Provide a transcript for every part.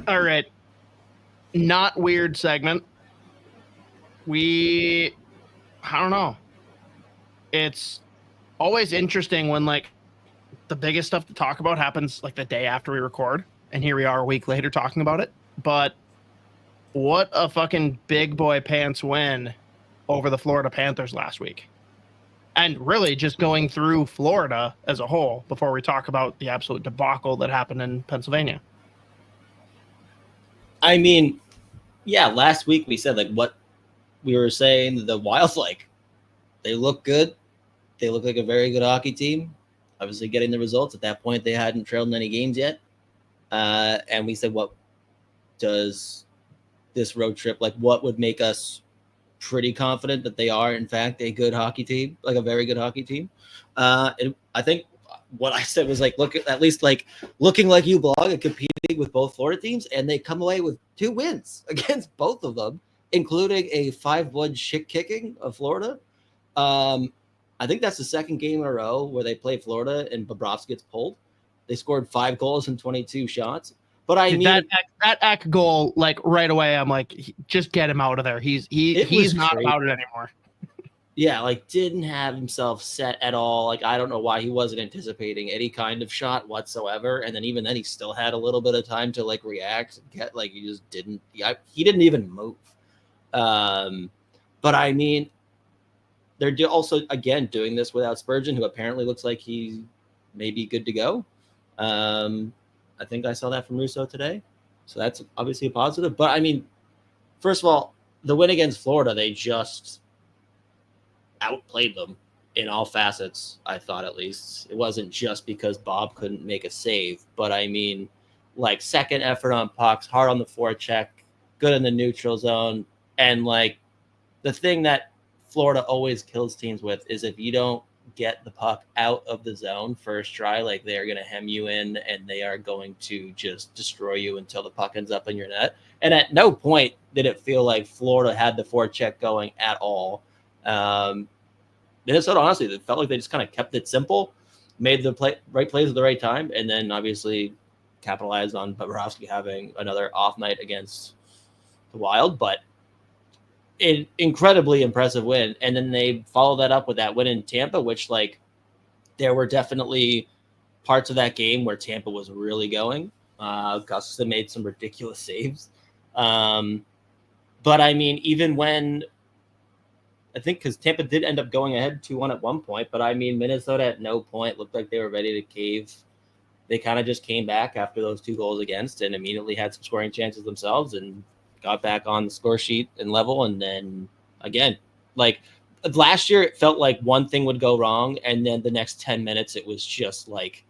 All right. Not weird segment. I don't know. It's always interesting when like the biggest stuff to talk about happens like the day after we record. And here we are a week later talking about it. But what a fucking big boy pants win over the Florida Panthers last week. And really just going through Florida as a whole before we talk about the absolute debacle that happened in Pennsylvania. I mean, yeah, last week we said like what we were saying, the Wild, like they look good. They look like a very good hockey team. Obviously getting the results. At that point, they hadn't trailed in any games yet. And we said, what does this road trip, like what would make us pretty confident that they are, in fact, a good hockey team, like a very good hockey team? I think what I said was like, look, at least like looking like you belong and competing with both Florida teams. And they come away with 2 wins against both of them, including a 5-1 shit kicking of Florida. I think that's the second game in a row where they play Florida and Bobrovsky gets pulled. They scored 5 goals and 22 shots. But I mean that Eck goal, like right away, I'm like, just get him out of there. He's not crazy. about it anymore. Yeah, like didn't have himself set at all. Like I don't know why he wasn't anticipating any kind of shot whatsoever. And then even then, he still had a little bit of time to like react and get like he just didn't. Yeah, he didn't even move. But I mean, they're also again doing this without Spurgeon, who apparently looks like he may be good to go. I think I saw that from Russo today. So that's obviously a positive. But I mean, first of all, the win against Florida, they just outplayed them in all facets, I thought at least. It wasn't just because Bob couldn't make a save. But I mean, like second effort on pucks, hard on the forecheck, good in the neutral zone. And like the thing that Florida always kills teams with is if you don't get the puck out of the zone first try, like they are going to hem you in and they are going to just destroy you until the puck ends up in your net. And at no point did it feel like Florida had the forecheck going at all. Minnesota, honestly, it felt like they just kind of kept it simple, made the right plays at the right time, and then obviously capitalized on Bobrovsky having another off night against the Wild. But an incredibly impressive win. And then they followed that up with that win in Tampa, which like there were definitely parts of that game where Tampa was really going. Gustafsson made some ridiculous saves. But I mean, even when I think because Tampa did end up going ahead 2-1 at one point, but I mean, Minnesota at no point looked like they were ready to cave. They kind of just came back after those 2 goals against and immediately had some scoring chances themselves and got back on the score sheet and level. And then again, like last year, it felt like one thing would go wrong. And then the next 10 minutes, it was just like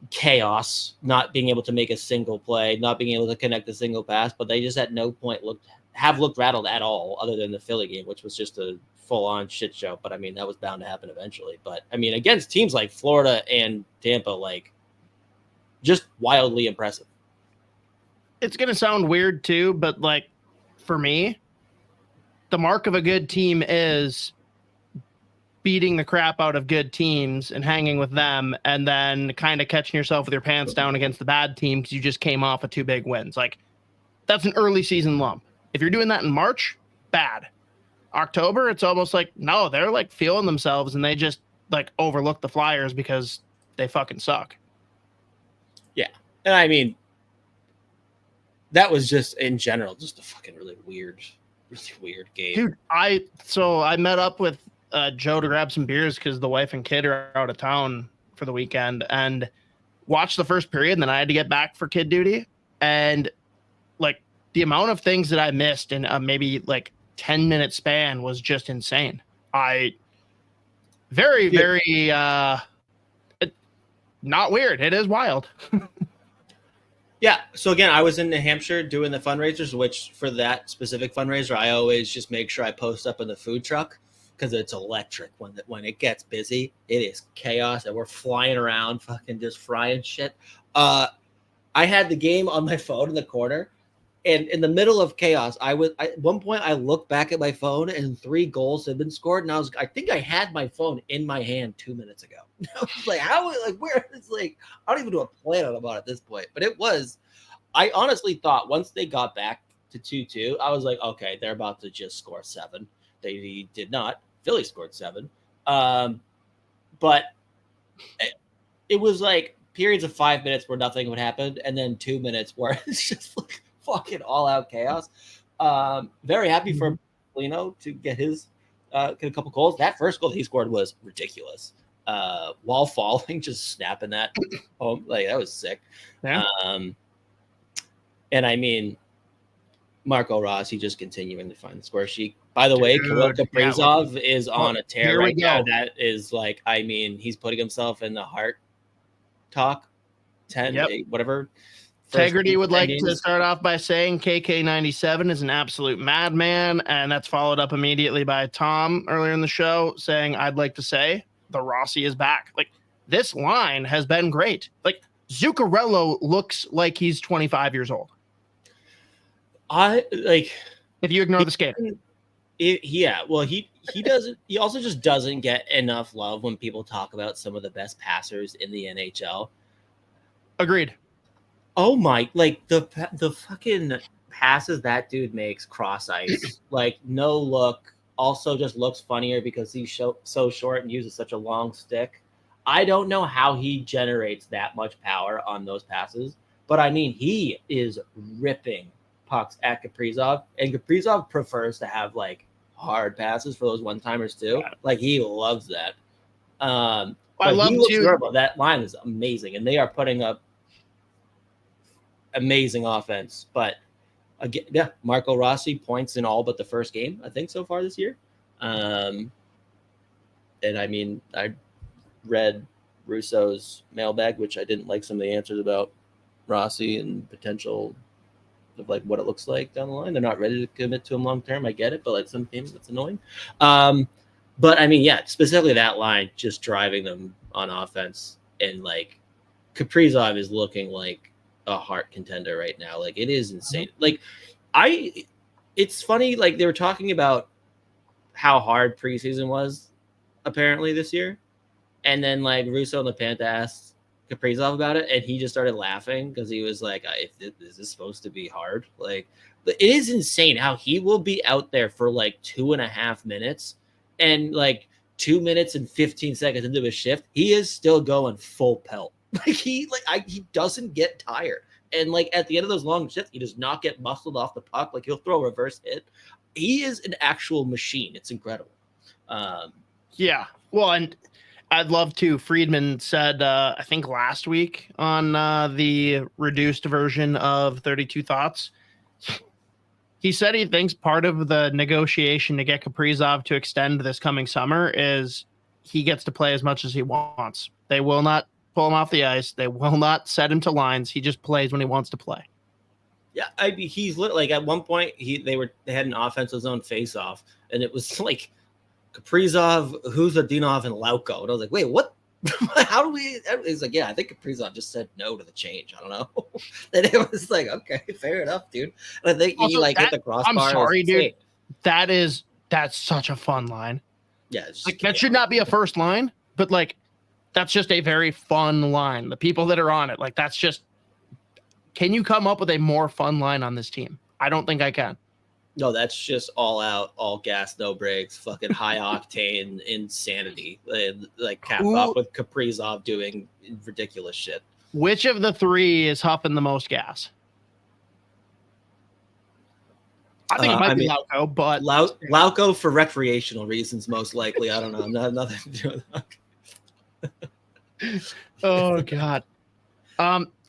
chaos, not being able to make a single play, not being able to connect a single pass, but they just at no point looked rattled at all other than the Philly game, which was just a full on shit show. But I mean, that was bound to happen eventually. But I mean, against teams like Florida and Tampa, like just wildly impressive. It's going to sound weird too, but like for me, the mark of a good team is beating the crap out of good teams and hanging with them and then kind of catching yourself with your pants down against the bad team because you just came off of 2 big wins. Like that's an early season lump. If you're doing that in March, bad. October, it's almost like, no, they're like feeling themselves and they just like overlook the Flyers because they fucking suck. Yeah. And I mean, that was just in general, just a fucking really weird game. Dude, I met up with Joe to grab some beers because the wife and kid are out of town for the weekend and watched the first period. And then I had to get back for kid duty. And like the amount of things that I missed in a maybe like 10-minute span was just insane. Very not weird. It is wild. Yeah. So again, I was in New Hampshire doing the fundraisers, which for that specific fundraiser, I always just make sure I post up in the food truck because it's electric. When it gets busy, it is chaos and we're flying around, fucking just frying shit. I had the game on my phone in the corner And in the middle of chaos, at one point I looked back at my phone and 3 goals had been scored, and I think I had my phone in my hand 2 minutes ago. I was like, where? It's like, I don't even know a plan about it at this point. But it was, I honestly thought once they got back to 2-2, I was like, okay, they're about to just score 7. They did not. Philly scored 7. But it was like periods of 5 minutes where nothing would happen, and then 2 minutes where it's just like fucking all out chaos. Very happy for Foligno to get his get a couple goals. That first goal he scored was ridiculous. While falling, just snapping that home, like that was sick. Yeah. And I mean, Marco Rossi just continuing to find the score sheet. By the way, Kirill Kaprizov is on a tear right now. That is like, I mean, he's putting himself in the Hart talk 10, 8, whatever. Integrity would like to start off by saying KK97 is an absolute madman, and that's followed up immediately by Tom earlier in the show saying, I'd like to say the Rossi is back. Like, this line has been great. Like, Zuccarello looks like he's 25 years old. If you ignore the skating. He doesn't. He also just doesn't get enough love when people talk about some of the best passers in the NHL. Agreed. Oh my! Like the fucking passes that dude makes cross ice, like no look. Also, just looks funnier because he's so short and uses such a long stick. I don't know how he generates that much power on those passes, but I mean, he is ripping pucks at Kaprizov, and Kaprizov prefers to have like hard passes for those one-timers too. Like he loves that. I love durable. That line is amazing, and they are putting up amazing offense. But again, yeah, Marco Rossi points in all but the first game, I think, so far this year. And I mean, I read Russo's mailbag, which I didn't like some of the answers about Rossi and potential of like what it looks like down the line. They're not ready to commit to him long term. I get it, but like some teams, that's annoying. But I mean, yeah, specifically that line just driving them on offense, and like Kaprizov is looking like a Hart contender right now. Like it is insane. Like it's funny. Like they were talking about how hard preseason was apparently this year, and then like Russo and LaPanta asked Kaprizov about it, and he just started laughing because he was like, is this supposed to be hard? Like, it is insane how he will be out there for like 2.5 minutes, and like 2 minutes and 15 seconds into his shift, he is still going full pelt. Like he doesn't get tired, and like at the end of those long shifts, he does not get muscled off the puck. Like he'll throw a reverse hit. He is an actual machine. It's incredible. Yeah. Well, and I'd love to. Friedman said, I think last week on the reduced version of 32 Thoughts, he said he thinks part of the negotiation to get Kaprizov to extend this coming summer is he gets to play as much as he wants. They will not pull him off the ice. They will not set him to lines. He just plays when he wants to play. Yeah, he's like at one point they had an offensive zone face-off, and it was like Kaprizov, Huzadinov, and Lauko. And I was like, wait, what? How do we? It's like, yeah, I think Kaprizov just said no to the change. I don't know. And it was like, okay, fair enough, dude. And I think also, he hit the crossbar. I'm sorry, dude. That's such a fun line. Yeah, like that should not be a first line, but like that's just a very fun line. The people that are on it, like that's just. Can you come up with a more fun line on this team? I don't think I can. No, that's just all out, all gas, no brakes, fucking high octane insanity. Like capped off with Kaprizov doing ridiculous shit. Which of the three is huffing the most gas? I think it might be Lauko, but Lauko for recreational reasons, most likely. I don't know. Nothing to do with that. Oh God.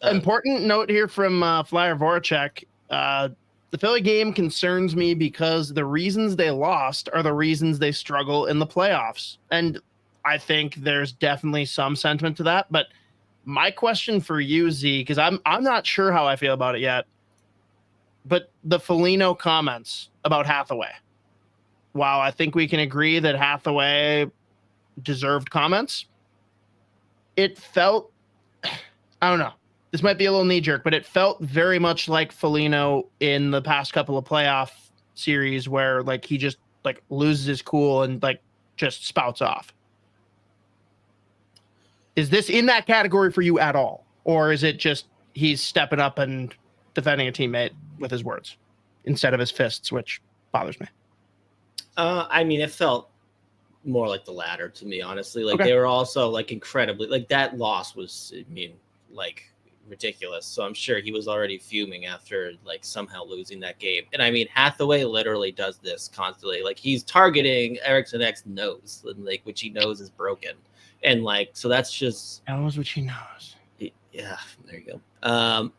Important note here from Flyer Voracek. The Philly game concerns me because the reasons they lost are the reasons they struggle in the playoffs. And I think there's definitely some sentiment to that. But my question for you, Z, because I'm not sure how I feel about it yet, but the Foligno comments about Hathaway. While I think we can agree that Hathaway deserved comments, it felt, I don't know. this might be a little knee jerk, but it felt very much like Foligno in the past couple of playoff series where like he just like loses his cool and like just spouts off. Is this in that category for you at all? Or is it just he's stepping up and defending a teammate with his words instead of his fists, which bothers me? I mean, it felt more like the latter to me, honestly. Like they were also like incredibly like that loss was, I mean, like ridiculous. So I'm sure he was already fuming after like somehow losing that game. And I mean, Hathaway literally does this constantly. Like he's targeting Eriksson X's nose, and like which he knows is broken. And like, so that's just knows what he knows. Yeah, there you go.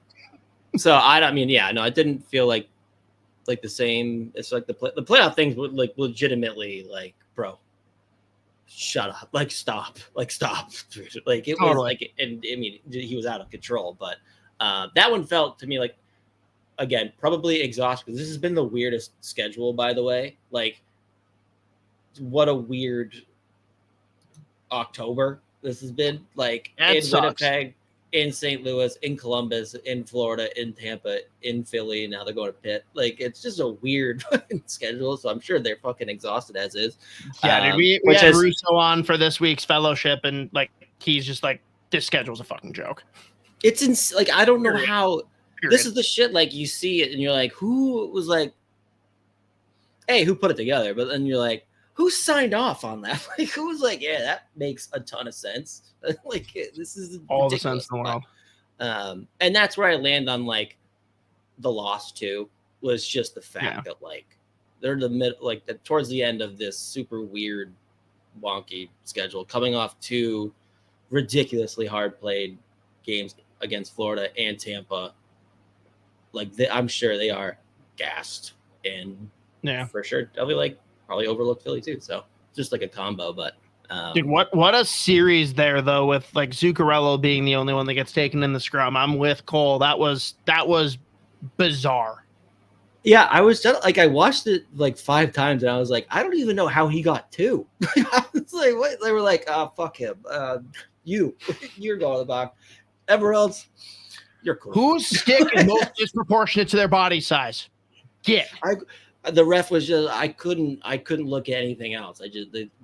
So I mean, yeah, no, it didn't feel like the same. It's like the playoff things would like legitimately like, bro, shut up, like stop, like it was like, and I mean, he was out of control. But that one felt to me like, again, probably exhausted because this has been the weirdest schedule, by the way. Like, what a weird October this has been, like in Winnipeg, in St. Louis, in Columbus, in Florida, in Tampa, in Philly. Now they're going to Pitt. Like it's just a weird schedule. So I'm sure they're fucking exhausted as is. Yeah, dude, we had Russo on for this week's fellowship, and like he's just like, this schedule's a fucking joke. It's like I don't know how. This is the shit. Like you see it, and you're like, who was like, hey, who put it together? But then you're like, who signed off on that? Like, who was like, yeah, that makes a ton of sense. Like, this is all the sense in the world. And that's where I land on like the loss too, was just the fact that like they're the mid, like towards the end of this super weird, wonky schedule, coming off 2 ridiculously hard played games against Florida and Tampa. Like, I'm sure they are gassed, and for sure they'll be like, probably overlooked Philly too. So just like a combo, but dude, what a series there though, with like Zuccarello being the only one that gets taken in the scrum. I'm with Cole. That was bizarre. Yeah, I was like, I watched it like 5 times and I was like, I don't even know how he got 2. I was like, what? They were like, oh, fuck him. You're going to the box. Everyone else, you're cool. Whose stick is most disproportionate to their body size? The ref was just, I couldn't look at anything else.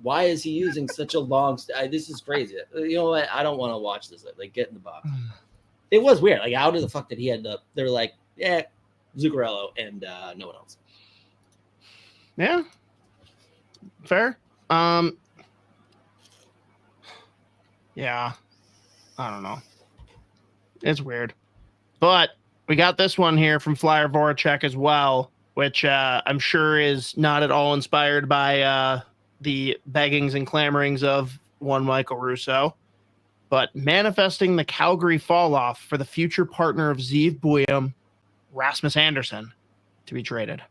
Why is he using such a long this is crazy. You know what? I don't want to watch this. Like, get in the box. It was weird. Like, how the fuck did he end up? They're like, yeah, Zuccarello and no one else. Yeah. Fair. Yeah. I don't know. It's weird. But we got this one here from Flyer Voracek as well, which I'm sure is not at all inspired by the beggings and clamorings of one Michael Russo, but manifesting the Calgary fall-off for the future partner of Zeev Buium, Rasmus Andersson, to be traded.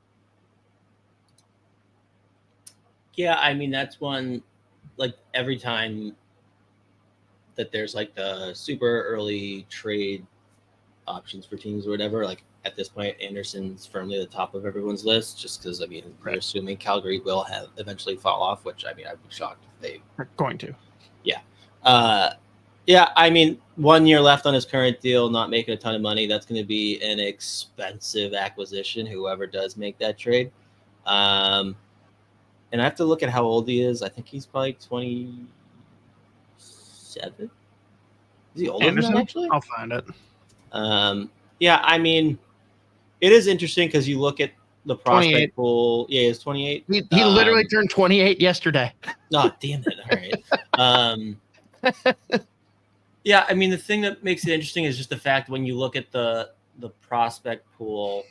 Yeah, I mean, that's one, like, every time that there's, like, the super early trade options for teams or whatever, like, at this point, Anderson's firmly at the top of everyone's list, just because, I mean, we're assuming Calgary will have eventually fall off, which, I mean, I'd be shocked if they are going to. Yeah. Yeah, I mean, 1 year left on his current deal, not making a ton of money. That's going to be an expensive acquisition, whoever does make that trade. And I have to look at how old he is. I think he's probably 27. Is he older Anderson? than that, actually? I'll find it. Yeah, I mean, it is interesting because you look at the prospect pool. Yeah, he's 28. He literally turned 28 yesterday. Oh, damn it. All right. Yeah, I mean, the thing that makes it interesting is just the fact when you look at the prospect pool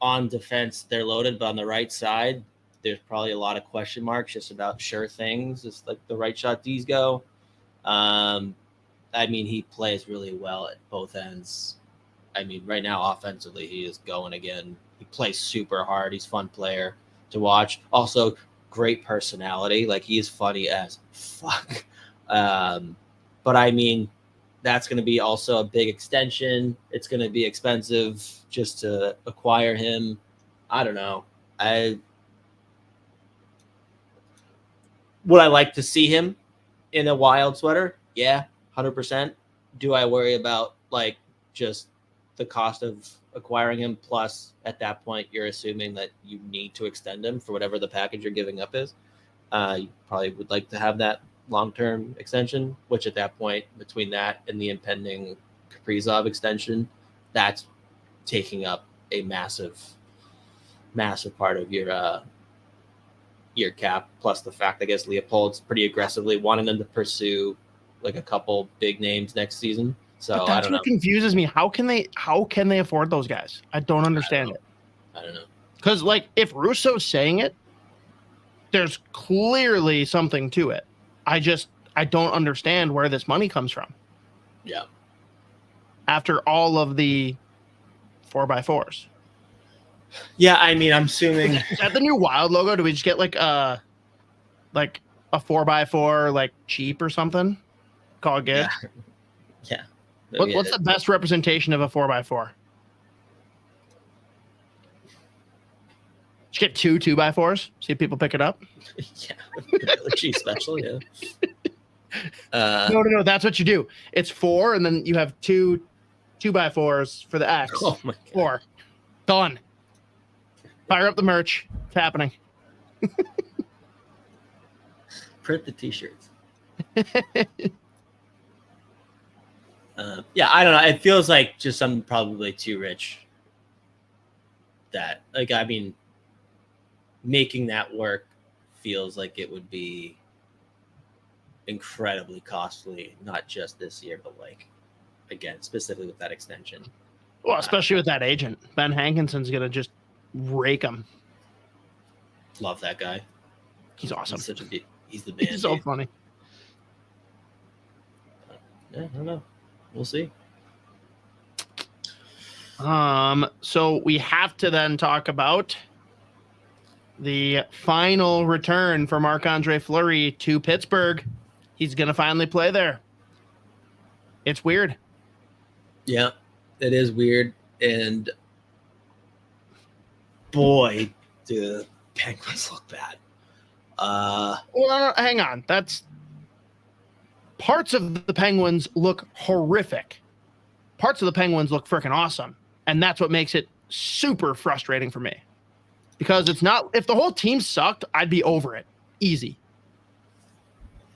on defense, they're loaded, but on the right side, there's probably a lot of question marks just about sure things. It's like the right shot D's go. I mean, he plays really well at both ends. I mean, right now, offensively, he is going again. He plays super hard. He's a fun player to watch. Also, great personality. Like, he is funny as fuck. But, I mean, that's going to be also a big extension. It's going to be expensive just to acquire him. I don't know. Would I like to see him in a Wild sweater? Yeah, 100%. Do I worry about, like, just the cost of acquiring him. Plus, at that point, you're assuming that you need to extend him for whatever the package you're giving up is. You probably would like to have that long-term extension, which at that point, between that and the impending Kaprizov extension, that's taking up a massive part of your cap. Plus the fact, I guess, Leopold's pretty aggressively wanting them to pursue like a couple big names next season. So but that's what confuses me. How can they afford those guys? I don't understand it. I don't know. Because like if Russo's saying it, there's clearly something to it. I don't understand where this money comes from. Yeah. After all of the 4x4s. Yeah, I mean, I'm assuming. Is that the new Wild logo? Do we just get like a 4x4 like cheap or something? Call it good. Yeah. What's the best representation of a 4x4? Just get 2x4s. See if people pick it up. Yeah, really cheap special. Yeah. No. That's what you do. It's 4, and then you have 2x4s for the X. Oh my God. 4. Done. Fire up the merch. It's happening. Print the T-shirts. Yeah, I don't know. It feels like just something probably too rich. That, like, I mean, making that work feels like it would be incredibly costly, not just this year, but like, again, specifically with that extension. Well, especially with that agent. Ben Hankinson's going to just rake him. Love that guy. He's awesome. He's the man. He's so funny. Yeah, I don't know. We'll see. So we have to then talk about the final return for Marc-Andre Fleury to Pittsburgh. He's going to finally play there. It's weird. Yeah, it is weird. And boy, do the Penguins look bad. Well, hang on. Parts of the Penguins look horrific. Parts of the Penguins look freaking awesome. And that's what makes it super frustrating for me. Because it's not, if the whole team sucked, I'd be over it. Easy.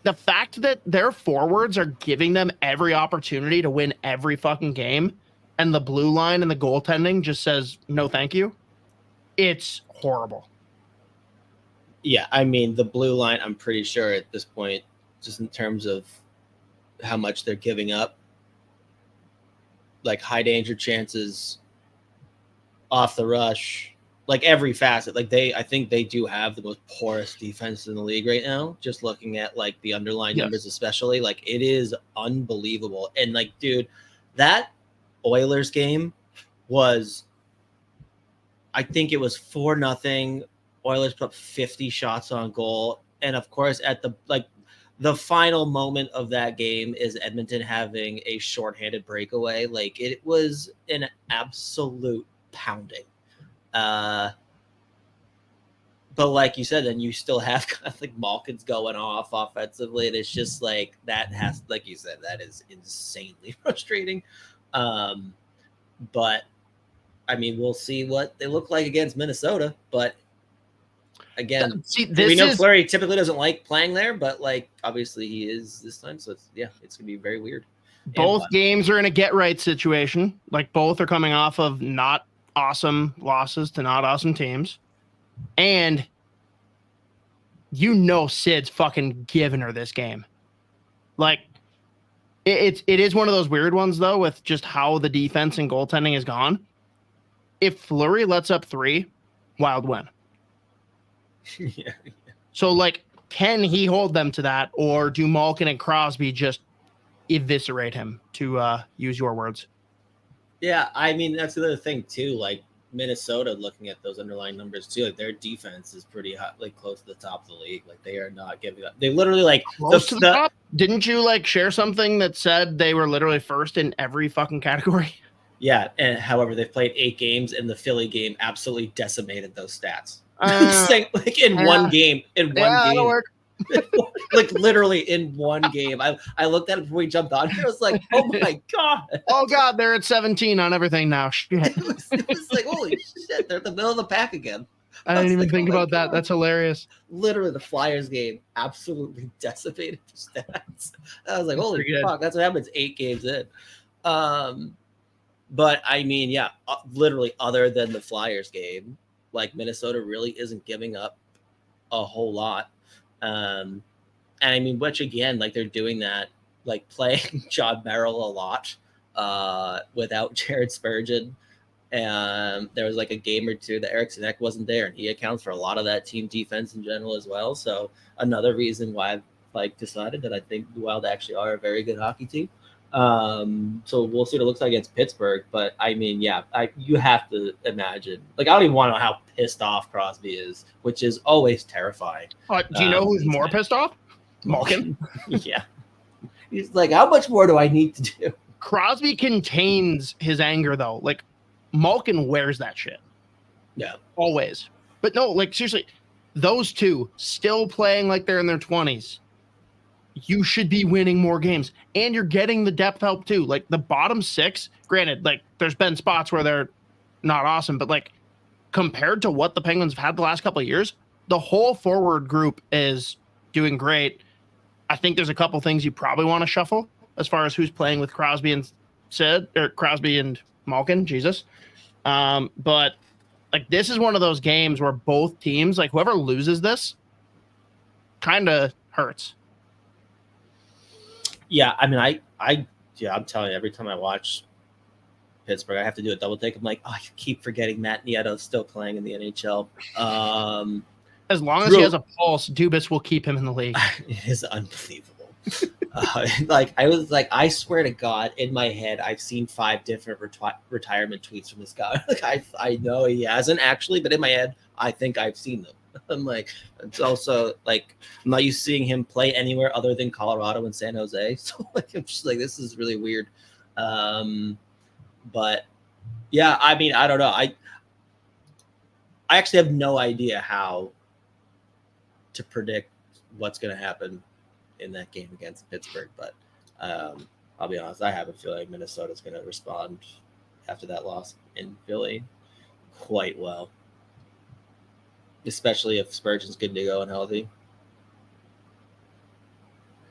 The fact that their forwards are giving them every opportunity to win every fucking game, and the blue line and the goaltending just says, no, thank you. It's horrible. Yeah, I mean, the blue line, I'm pretty sure at this point, just in terms of how much they're giving up, like high danger chances, off the rush, like every facet. Like I think they do have the most porous defense in the league right now. Just looking at like the underlying numbers, especially, like it is unbelievable. And like, dude, that Oilers game was, I think it was 4-0. Oilers put up 50 shots on goal. And of course, at the final moment of that game is Edmonton having a shorthanded breakaway. Like it was an absolute pounding. But like you said, then you still have kind of like Malkin's going off offensively. And it's just like that has, like you said, that is insanely frustrating. But I mean, we'll see what they look like against Minnesota. But again, we know Fleury typically doesn't like playing there, but like obviously he is this time. So it's gonna be very weird. Both games are in a get right situation. Like both are coming off of not awesome losses to not awesome teams. And Sid's fucking giving her this game. Like it is one of those weird ones though, with just how the defense and goaltending is gone. If Fleury lets up 3, Wild win. Yeah. So like, can he hold them to that, or do Malkin and Crosby just eviscerate him, to use your words? Yeah, I mean, that's the other thing too. Like Minnesota, looking at those underlying numbers too, like their defense is pretty hot, like close to the top of the league. Like they are not giving up. They literally like close to the top. Didn't you like share something that said they were literally first in every fucking category? Yeah, and however, they've played 8 games, and the Philly game absolutely decimated those stats. Like in one game, that'll work. Like literally in one game. I looked at it before we jumped on here. I was like, oh my God. Oh God, they're at 17 on everything now. Shit. It was like, holy shit, they're at the middle of the pack again. I didn't even like, think oh my about that. God. That's hilarious. Literally the Flyers game absolutely decimated the stats. I was like, That's holy pretty good. fuck, that's what happens 8 games in. But I mean, yeah, literally other than the Flyers game, like Minnesota really isn't giving up a whole lot. And I mean, which again, like they're doing that, like playing John Merrill a lot without Jared Spurgeon. And there was like a game or two that Eric Sinek wasn't there, and he accounts for a lot of that team defense in general as well. So another reason why I've like decided that I think the Wild actually are a very good hockey team. So we'll see what it looks like against Pittsburgh. But I mean, yeah, you have to imagine. Like, I don't even want to know how pissed off Crosby is, which is always terrifying. Do you know who's more pissed off? Malkin. Yeah. He's like, how much more do I need to do? Crosby contains his anger, though. Like, Malkin wears that shit. Yeah. Always. But no, like, seriously, those two still playing like they're in their 20s. You should be winning more games. And you're getting the depth help, too. Like, the bottom 6, granted, like, there's been spots where they're not awesome, but, like, compared to what the Penguins have had the last couple of years, the whole forward group is doing great. I think there's a couple things you probably want to shuffle as far as who's playing with Crosby and Crosby and Malkin, Jesus. But like, this is one of those games where both teams, like whoever loses this kind of hurts. Yeah. I mean, I'm telling you, every time I watch Pittsburgh, I have to do a double take. I'm like, oh, I keep forgetting Matt Nieto's still playing in the NHL. As long as he has a pulse, Dubas will keep him in the league. It is unbelievable. I swear to God, in my head, I've seen 5 different retirement tweets from this guy. Like, I know he hasn't actually, but in my head, I think I've seen them. I'm like, it's also like, I'm not used to seeing him play anywhere other than Colorado and San Jose. So like, I'm just like, this is really weird. But yeah, I mean, I don't know. I actually have no idea how to predict what's going to happen in that game against Pittsburgh, but I'll be honest, I have a feeling Minnesota's going to respond after that loss in Philly quite well, especially if Spurgeon's good to go and healthy.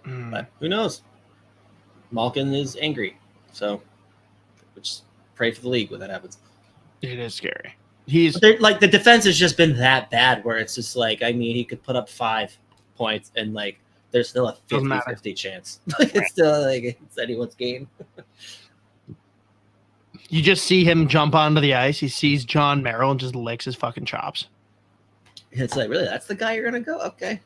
But who knows? Malkin is angry, so just pray for the league when that happens. It is scary. Like, the defense has just been that bad where it's just like, I mean, he could put up 5 points and like there's still a 50-50 chance. Like, it's still like it's anyone's game. You just see him jump onto the ice. He sees John Merrill and just licks his fucking chops. It's like, really, that's the guy you're gonna go? Okay.